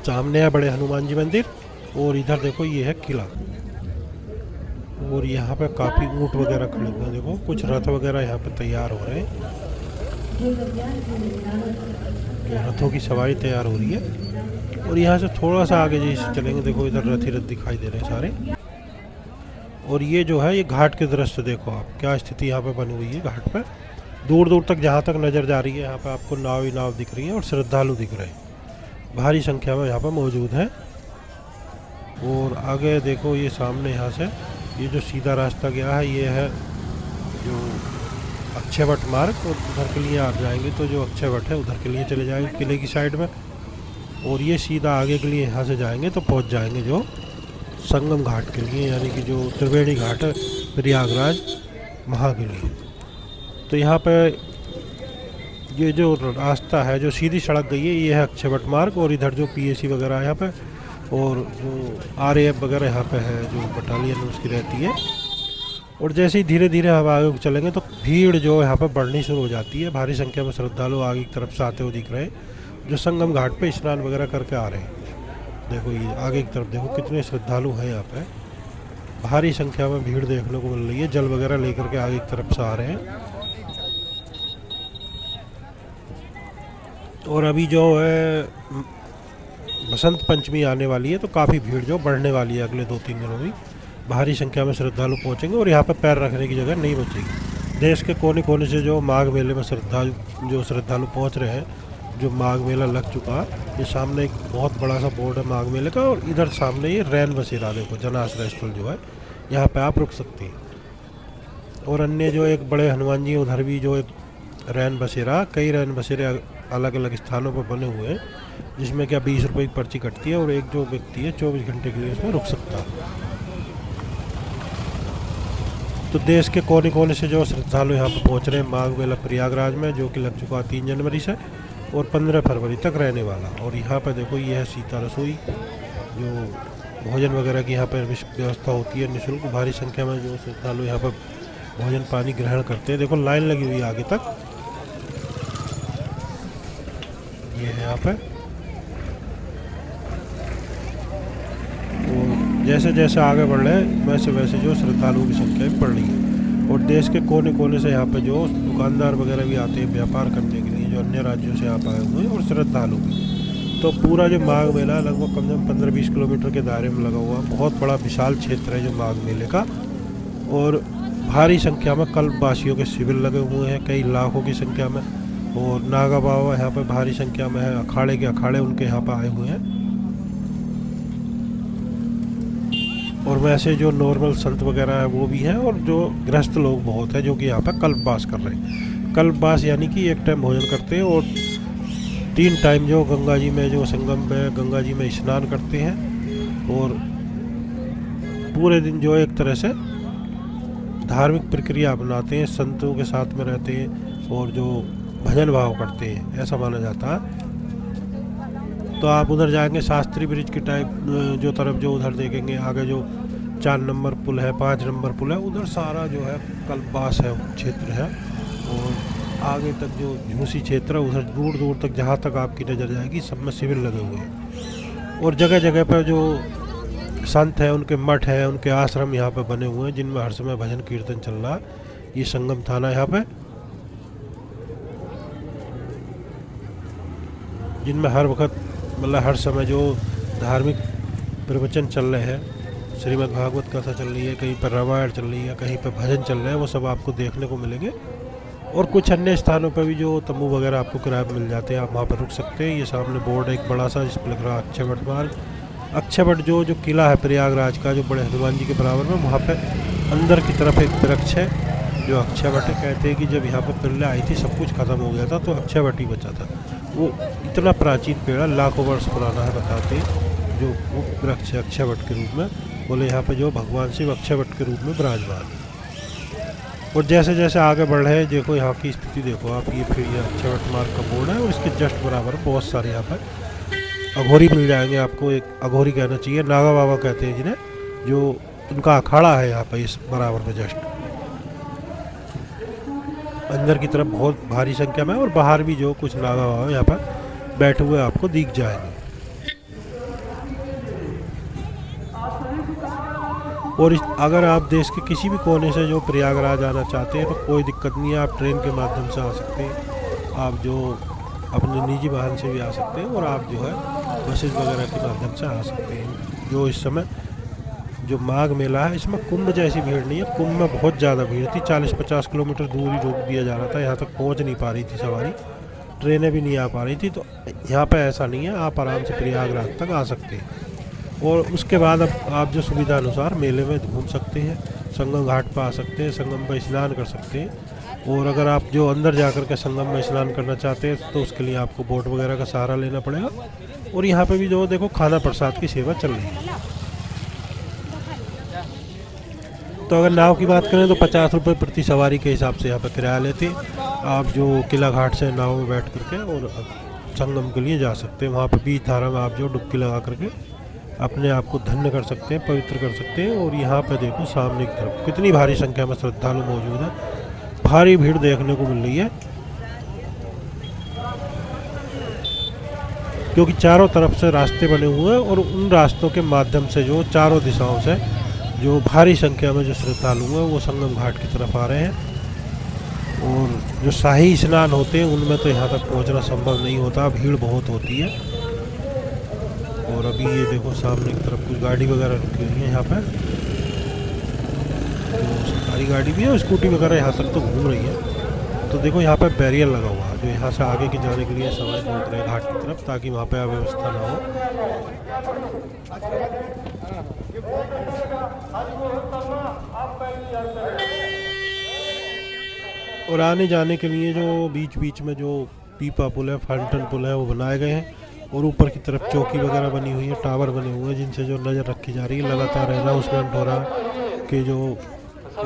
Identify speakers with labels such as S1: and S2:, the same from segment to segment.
S1: सामने है बड़े हनुमान जी मंदिर और इधर देखो ये है किला। और यहाँ पे काफ़ी ऊँट वगैरह खड़े हुए हैं, देखो कुछ रथ वगैरह यहाँ पे तैयार हो रहे हैं, जो रथों की सवारी तैयार हो रही है। और यहाँ से थोड़ा सा आगे जैसे चलेंगे, देखो इधर रथ ही रथ दिखाई दे रहे हैं सारे। और ये जो है ये घाट के दृश्य देखो आप, क्या स्थिति यहाँ पे बनी हुई है घाट पे। दूर दूर तक जहाँ तक नज़र जा रही है यहाँ पे आपको नाव ही नाव दिख रही है और श्रद्धालु दिख रहे हैं, भारी संख्या में यहाँ पर मौजूद हैं। और आगे देखो ये सामने यहाँ से ये जो सीधा रास्ता गया है ये है जो अक्षयवट मार्ग, और उधर के लिए आप जाएंगे तो जो अक्षयवट है उधर के लिए चले जाएंगे किले की साइड में। और ये सीधा आगे के लिए यहाँ से जाएंगे तो पहुँच जाएंगे जो संगम घाट के लिए, यानी कि जो त्रिवेणी घाट है प्रयागराज वहाँ के लिए। तो यहाँ पे ये जो रास्ता है जो सीधी सड़क गई है ये है अक्षयवट मार्ग। और इधर जो पीएसी वगैरह है यहाँ पे और जो आरएएफ वगैरह यहाँ पे है जो बटालियन उसकी रहती है। और जैसे ही धीरे धीरे हम आगे चलेंगे तो भीड़ जो यहाँ पर बढ़नी शुरू हो जाती है, भारी संख्या में श्रद्धालु आगे की तरफ से आते हुए दिख रहे हैं जो संगम घाट पे स्नान वगैरह करके आ रहे हैं। देखो ये आगे की तरफ देखो कितने श्रद्धालु हैं यहाँ पे, भारी संख्या में भीड़ देखने को मिल रही है, जल वगैरह लेकर के आगे की तरफ से आ रहे हैं। और अभी जो है बसंत पंचमी आने वाली है तो काफ़ी भीड़ जो बढ़ने वाली है, अगले 2-3 दिनों में भारी संख्या में श्रद्धालु पहुंचेंगे और यहाँ पर पैर रखने की जगह नहीं बचेगी। देश के कोने कोने से जो माघ मेले में श्रद्धालु पहुंच रहे हैं, जो माघ मेला लग चुका, ये सामने एक बहुत बड़ा सा बोर्ड है माघ मेले का। और इधर सामने ये रैन बसेरा देखो, जन आश्रय स्थल जो है यहाँ पे आप रुक सकते हैं। और अन्य जो एक बड़े हनुमान जी उधर भी जो एक रैन बसेरा, कई रैन बसेरे अलग अलग स्थानों पर बने हुए हैं, जिसमें क्या 20 रुपये की पर्ची कटती है और एक जो व्यक्ति है 24 घंटे के लिए उसमें रुक सकता है। तो देश के कोने कोने से जो श्रद्धालु यहाँ पर पहुँच रहे हैं माघ मेला प्रयागराज में, जो कि लग चुका 3 जनवरी से और 15 फरवरी तक रहने वाला। और यहाँ पर देखो ये है सीता रसोई, जो भोजन वगैरह की यहाँ पर व्यवस्था होती है निःशुल्क। भारी संख्या में जो श्रद्धालु यहाँ पर भोजन पानी ग्रहण करते हैं, देखो लाइन लगी हुई है आगे तक, ये है यहाँ पे। और जैसे जैसे आगे बढ़ रहे हैं वैसे वैसे जो श्रद्धालुओं की संख्या बढ़ रही है। और देश के कोने कोने से यहाँ पे जो दुकानदार वगैरह भी आते हैं व्यापार करने के लिए, जो अन्य राज्यों से यहाँ पर आए हुए हैं, और श्रद्धालु भी। तो पूरा जो माघ मेला लगभग कम से कम 15-20 किलोमीटर के दायरे में लगा हुआ, बहुत बड़ा विशाल क्षेत्र है जो माघ मेले का। और भारी संख्या में कल्पवासियों के शिविर लगे हुए हैं कई लाखों की संख्या में। और नागा बाबा यहाँ पर भारी संख्या में है, अखाड़े के अखाड़े उनके यहाँ पर आए हुए हैं। और वैसे जो नॉर्मल संत वगैरह है वो भी हैं, और जो गृहस्थ लोग बहुत हैं जो कि यहाँ पर कल्पवास कर रहे हैं। कल्पवास यानी कि एक टाइम भोजन करते हैं और 3 टाइम जो गंगा जी में, जो संगम में गंगा जी में स्नान करते हैं। और पूरे दिन जो एक तरह से धार्मिक प्रक्रिया अपनाते हैं, संतों के साथ में रहते हैं और जो भजन भाव करते हैं, ऐसा माना जाता है। तो आप उधर जाएंगे शास्त्री ब्रिज की टाइप जो तरफ, जो उधर देखेंगे आगे जो 4 नंबर पुल है, 5 नंबर पुल है, उधर सारा जो है कल्पवास है क्षेत्र है। और आगे तक जो झूसी क्षेत्र है उधर दूर दूर तक जहाँ तक आपकी नज़र जाएगी सब में शिविर लगे हुए हैं। और जगह जगह पर जो संत हैं उनके मठ हैं, उनके आश्रम यहाँ पर बने हुए हैं जिनमें हर समय भजन कीर्तन चल रहा है। ये संगम थाना यहाँ पे, जिनमें हर वक्त मतलब हर समय जो धार्मिक प्रवचन चल रहे हैं, श्रीमद् भागवत कथा चल रही है, कहीं पर रामायण चल रही है, कहीं पर भजन चल रहे हैं, वो सब आपको देखने को मिलेंगे। और कुछ अन्य स्थानों पर भी जो तंबू वगैरह आपको किराए पर मिल जाते हैं, आप वहाँ पर रुक सकते हैं। ये सामने बोर्ड है एक बड़ा सा जिस पर लिख रहा है अक्षयवट मार्ग। अक्षयवट जो किला है प्रयागराज का, जो बड़े हनुमान जी के बराबर में, वहाँ पर अंदर की तरफ एक वृक्ष है जो अक्षयवट है। कहते हैं कि जब यहाँ पर पिल्ले आई थी सब कुछ खत्म हो गया था तो अक्षयवट ही बचा था। वो इतना प्राचीन पेड़ है, लाखों वर्ष पुराना है बताते हैं। जो वो वृक्ष है अक्षयवट के रूप में, बोले यहाँ पे जो भगवान शिव अक्षयवट के रूप में विराजमान। और जैसे जैसे आगे बढ़ रहे हैं देखो यहाँ की स्थिति देखो आप, ये फिर ये अक्षयवट मार्ग का बोर्ड है और इसके जस्ट बराबर बहुत सारे यहाँ पर अघोरी मिल जाएंगे आपको। एक अघोरी कहना चाहिए, नागा बाबा कहते हैं जिन्हें, जो उनका अखाड़ा है यहाँ पर इस बराबर में जस्ट अंदर की तरफ बहुत भारी संख्या में। और बाहर भी जो कुछ नागा बाबा यहाँ पर बैठे हुए आपको दिख जाएंगे। और अगर आप देश के किसी भी कोने से जो प्रयागराज आना चाहते हैं तो कोई दिक्कत नहीं है, आप ट्रेन के माध्यम से आ सकते हैं, आप जो अपने निजी वाहन से भी आ सकते हैं, और आप जो है बसेज वगैरह के माध्यम से आ सकते हैं। जो इस समय जो माघ मेला है इसमें कुंभ जैसी भीड़ नहीं है, कुंभ में बहुत ज़्यादा भीड़ थी, 40-50 किलोमीटर दूर ही रोक दिया जा रहा था, यहाँ तक पहुँच नहीं पा रही थी सवारी, ट्रेनें भी नहीं आ पा रही थी। तो यहाँ पे ऐसा नहीं है, आप आराम से प्रयागराज तक आ सकते हैं। और उसके बाद अब आप जो सुविधा अनुसार मेले में घूम सकते हैं, संगम घाट पर आ सकते हैं, संगम पर स्नान कर सकते हैं। और अगर आप जो अंदर जाकर के संगम में स्नान करना चाहते हैं तो उसके लिए आपको बोट वगैरह का सहारा लेना पड़ेगा। और यहाँ पे भी जो देखो खाना प्रसाद की सेवा चल रही है। तो अगर नाव की बात करें तो 50 रुपये प्रति सवारी के हिसाब से यहाँ पर किराया लेते हैं। आप जो किला घाट से नाव में बैठ करके और संगम के लिए जा सकते हैं। वहाँ पर बीच धारा में आप जो डुबकी लगा करके अपने आप को धन्य कर सकते हैं, पवित्र कर सकते हैं। और यहाँ पे देखो सामने की तरफ कितनी भारी संख्या में श्रद्धालु मौजूद है, भारी भीड़ देखने को मिल रही है, क्योंकि चारों तरफ से रास्ते बने हुए हैं और उन रास्तों के माध्यम से जो चारों दिशाओं से जो भारी संख्या में जो श्रद्धालु हैं वो संगम घाट की तरफ आ रहे हैं। और जो शाही स्नान होते हैं उनमें तो यहाँ तक पहुँचना संभव नहीं होता, भीड़ बहुत होती है। और अभी ये देखो सामने की तरफ कुछ गाड़ी वगैरह रुकी हुई है यहाँ पर, तो सरकारी गाड़ी भी है और स्कूटी वगैरह यहाँ तक तो घूम रही है। तो देखो यहाँ पर बैरियर लगा हुआ है जो यहाँ से आगे की जाने के लिए सवारी पहुँच रहे हैं घाट की तरफ, ताकि वहाँ पर अव्यवस्था ना हो। और आने जाने के लिए जो बीच बीच में जो पीपा पुल है, फाउंटेन पुल है, वो बनाए गए हैं। और ऊपर की तरफ चौकी वगैरह बनी हुई है, टावर बने हुए हैं जिनसे जो नज़र रखी जा रही है। लगातार अनाउंसमेंट हो रहा है कि जो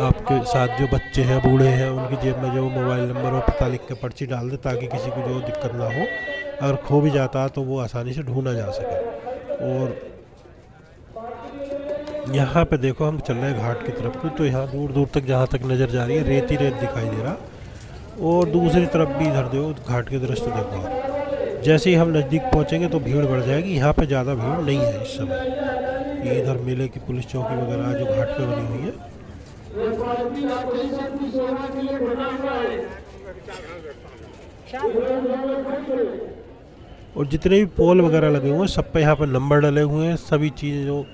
S1: आपके साथ जो बच्चे हैं, बूढ़े हैं, उनकी जेब में जो मोबाइल नंबर और पता लिख के पर्ची डाल दे, ताकि किसी को जो दिक्कत ना हो। अगर खो भी जाता है तो वो आसानी से ढूंढा जा सके। और यहाँ पे देखो हम चल रहे हैं घाट की तरफ, तो यहाँ दूर दूर तक जहाँ तक नज़र जा रही है रेत ही रेत दिखाई दे रहा। और दूसरी तरफ भी इधर देखो घाट के दृश्य देखो आप। जैसे ही हम नज़दीक पहुँचेंगे तो भीड़ बढ़ जाएगी, यहाँ पे ज़्यादा भीड़ नहीं है इस समय। ये इधर मेले की पुलिस चौकी वगैरह जो घाट पे बनी हुई है। और जितने भी पोल वगैरह लगे हुए हैं सब पे यहाँ पर नंबर डले हुए हैं, सभी चीज़ें जो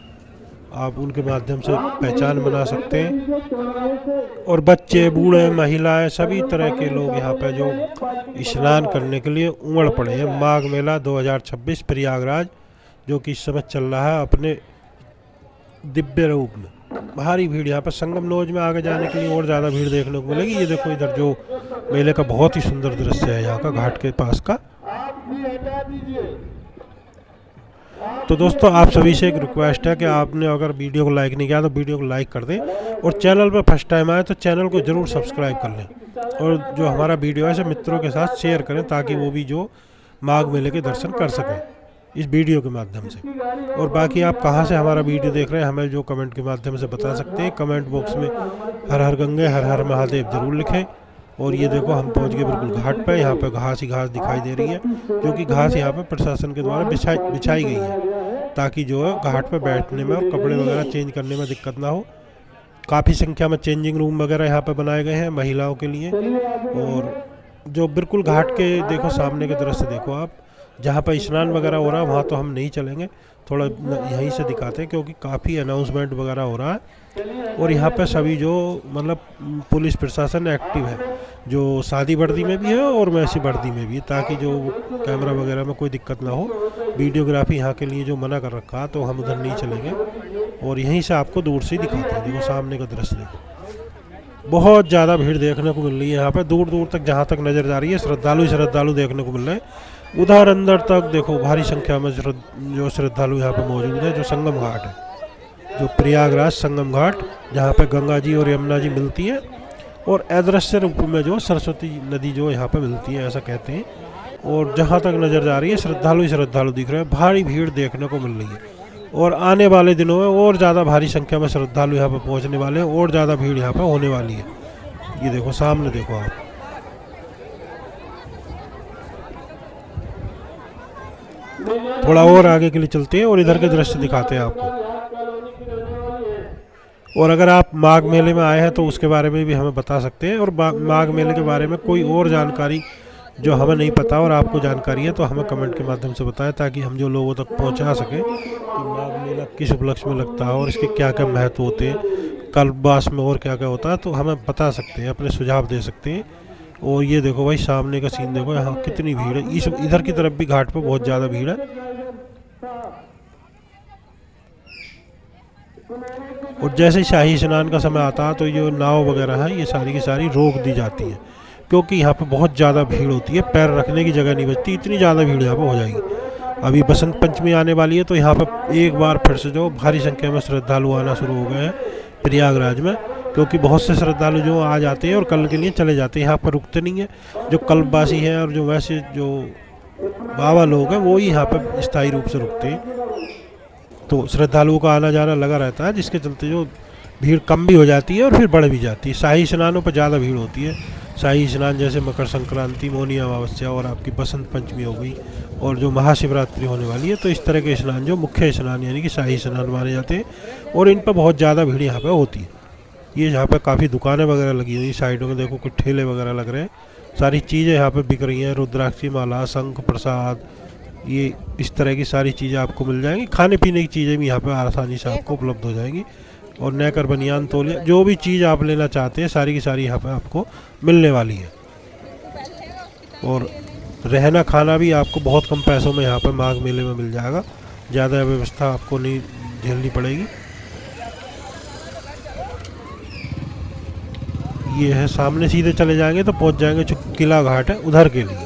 S1: आप उनके माध्यम से पहचान बना सकते हैं। और बच्चे, बूढ़े, महिलाएं, सभी तरह के लोग यहाँ पे जो स्नान करने के लिए उमड़ पड़े हैं। माघ मेला 2026 प्रयागराज जो कि इस समय चल रहा है अपने दिव्य रूप में। भारी भीड़ यहाँ पर संगम नोज में आगे जाने के लिए और ज़्यादा भीड़ देखने को मिलेगी। ये देखो इधर जो मेले का बहुत ही सुंदर दृश्य है यहाँ का, घाट के पास का। तो दोस्तों आप सभी से एक रिक्वेस्ट है कि आपने अगर वीडियो को लाइक नहीं किया तो वीडियो को लाइक कर दें, और चैनल पर फर्स्ट टाइम आए तो चैनल को ज़रूर सब्सक्राइब कर लें। और जो हमारा वीडियो है इसे मित्रों के साथ शेयर करें, ताकि वो भी जो माघ मेले के दर्शन कर सकें इस वीडियो के माध्यम से। और बाकी आप कहाँ से हमारा वीडियो देख रहे हैं हमें जो कमेंट के माध्यम से बता सकते हैं। कमेंट बॉक्स में हर हर गंगे हर हर महादेव ज़रूर लिखें। और ये देखो हम पहुंच गए बिल्कुल घाट पे। यहाँ पे घास ही घास दिखाई दे रही है, क्योंकि घास यहाँ पे प्रशासन के द्वारा बिछाई गई है, ताकि जो है घाट पे बैठने में और कपड़े वगैरह चेंज करने में दिक्कत ना हो। काफ़ी संख्या में चेंजिंग रूम वगैरह यहाँ पे बनाए गए हैं महिलाओं के लिए। और जो बिल्कुल घाट के देखो सामने के दृश्य देखो आप, जहाँ पर स्नान वगैरह हो रहा है वहाँ तो हम नहीं चलेंगे, थोड़ा यहीं से दिखाते हैं, क्योंकि काफ़ी अनाउंसमेंट वगैरह हो रहा है। और यहाँ पे सभी जो मतलब पुलिस प्रशासन एक्टिव है, जो सादी वर्दी में भी है और वैसी वर्दी में भी, ताकि जो कैमरा वगैरह में कोई दिक्कत ना हो। वीडियोग्राफी यहाँ के लिए जो मना कर रखा है, तो हम उधर नहीं चलेंगे और यहीं से आपको दूर से ही दिखाते हैं। देखो सामने का दृश्य देखो, बहुत ज़्यादा भीड़ देखने को मिल रही है यहाँ पर। दूर दूर तक जहाँ तक नज़र जा रही है श्रद्धालु देखने को मिल रहे हैं। उधर अंदर तक देखो भारी संख्या में जो श्रद्धालु यहाँ पर मौजूद है। जो संगम घाट है, जो प्रयागराज संगम घाट, जहाँ पे गंगा जी और यमुना जी मिलती है, और अदृश्य रूप में जो सरस्वती नदी जो यहाँ पे मिलती है, ऐसा कहते हैं। और जहाँ तक नज़र जा रही है श्रद्धालु दिख रहे हैं। भारी भीड़ देखने को मिल रही है, और आने वाले दिनों में और ज़्यादा भारी संख्या में श्रद्धालु यहाँ पर पहुँचने वाले हैं, और ज़्यादा भीड़ यहाँ पर होने वाली है। ये देखो सामने देखो आप, थोड़ा और आगे के लिए चलते हैं और इधर के दृश्य दिखाते हैं आपको। और अगर आप माघ मेले में आए हैं तो उसके बारे में भी हमें बता सकते हैं, और माघ मेले के बारे में कोई और जानकारी जो हमें नहीं पता और आपको जानकारी है तो हमें कमेंट के माध्यम से बताएं, ताकि हम जो लोगों तक पहुंचा सकें कि माघ मेला किस उपलक्ष्य में लगता है और इसके क्या क्या महत्व होते हैं, कल्पवास में और क्या क्या होता है, तो हमें बता सकते हैं, अपने सुझाव दे सकते हैं। और ये देखो भाई सामने का सीन देखो, यहाँ कितनी भीड़ है, इस इधर की तरफ भी घाट पर बहुत ज़्यादा भीड़ है। और जैसे शाही स्नान का समय आता है तो जो नाव वगैरह है ये सारी की सारी रोक दी जाती है, क्योंकि यहाँ पे बहुत ज़्यादा भीड़ होती है, पैर रखने की जगह नहीं बचती, इतनी ज़्यादा भीड़ यहाँ पे हो जाएगी। अभी बसंत पंचमी आने वाली है तो यहाँ पे एक बार फिर से जो भारी संख्या में श्रद्धालु आना शुरू हो गए हैं प्रयागराज में, क्योंकि बहुत से श्रद्धालु जो आ जाते हैं और कल के लिए चले जाते हैं, यहाँ पर रुकते नहीं हैं। जो कल्पवासी हैं और जो वैसे जो बाबा लोग हैं वो ही यहाँ पर स्थायी रूप से रुकते हैं। तो श्रद्धालुओं का आना जाना लगा रहता है, जिसके चलते जो भीड़ कम भी हो जाती है और फिर बढ़ भी जाती है। शाही स्नानों पर ज़्यादा भीड़ होती है। शाही स्नान जैसे मकर संक्रांति, मौनी अमावस्या और आपकी बसंत पंचमी हो गई, और जो महाशिवरात्रि होने वाली है, तो इस तरह के स्नान जो मुख्य स्नान यानी कि शाही स्नान माने जाते हैं, और इन पर बहुत ज़्यादा भीड़ यहाँ पर होती है। ये यहाँ पर काफ़ी दुकानें वगैरह लगी हुई, साइडों में देखो कुछ ठेले वगैरह लग रहे हैं, सारी चीज़ें यहाँ पर बिक रही हैं, रुद्राक्षी माला, शंख प्रसाद, ये इस तरह की सारी चीज़ें आपको मिल जाएंगी। खाने पीने की चीज़ें भी यहाँ पे आसानी से आपको उपलब्ध हो जाएंगी, और नेकर, बनियान, तौलिया, जो भी चीज़ आप लेना चाहते हैं सारी की सारी यहाँ पे आपको मिलने वाली है। और रहना खाना भी आपको बहुत कम पैसों में यहाँ पे माघ मेले में मिल जाएगा, ज़्यादा व्यवस्था आपको नहीं झेलनी पड़ेगी। ये है सामने, सीधे चले जाएंगे तो पहुँच जाएंगे जो किला घाट है उधर के लिए।